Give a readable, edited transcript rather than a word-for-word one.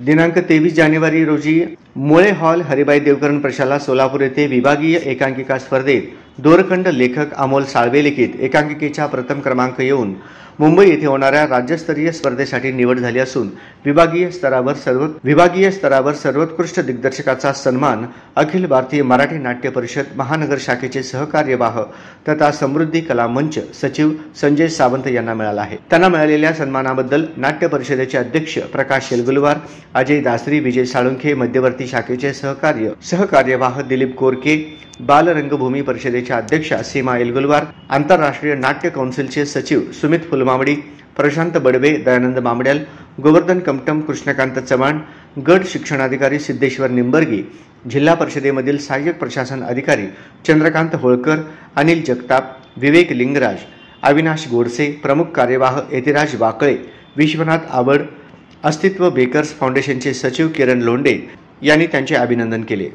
दिनांक 23 जानेवारी रोजी मुळे हॉल हरिभाई देवकरण प्रशाला सोलापूर येथे विभागीय एकांकिका स्पर्धेत दोरखंड लेखक अमोल साळवे लिखित एकांकिकेचा प्रथम क्रमांक येऊन मुंबई येथे होणाऱ्या राज्यस्तरीय स्पर्धेसाठी निवड झाली असून विभागीय स्तरावर सर्वोत्कृष्ट दिग्दर्शकाचा सन्मान अखिल भारतीय मराठी नाट्य परिषद महानगर शाखेचे सहकार्यवाह तथा समृद्धी कला मंच सचिव संजय सावंत यांना मिळाला आहे। त्यांना मिळालेल्या सन्मानाबद्दल नाट्य परिषदेचे अध्यक्ष प्रकाश येलगुलवार, अजय दासरी, विजय साळुंखे, मध्यवर्ती शाखेचे सहकार्यवाह दिलीप कोरके, बाल रंगभूमी परिषदेच्या अध्यक्षा सीमा येलगुलवार, आंतरराष्ट्रीय नाट्य कौन्सिलचे सचिव सुमित फुलमावडी, प्रशांत बडवे, दयानंद मामड्याल, गोवर्धन कमटम, कृष्णकांत चव्हाण, गट शिक्षणाधिकारी सिद्धेश्वर निंबर्गी, जिल्हा परिषदेमधील सहाय्यक प्रशासन अधिकारी चंद्रकांत होळकर, अनिल जगताप, विवेक लिंगराज, अविनाश गोडसे, प्रमुख कार्यवाह यतिराज वाकळे, विश्वनाथ आवड, अस्तित्व बेकर्स फाउंडेशनचे सचिव किरण लोंढे यांनी त्यांचे अभिनंदन केले।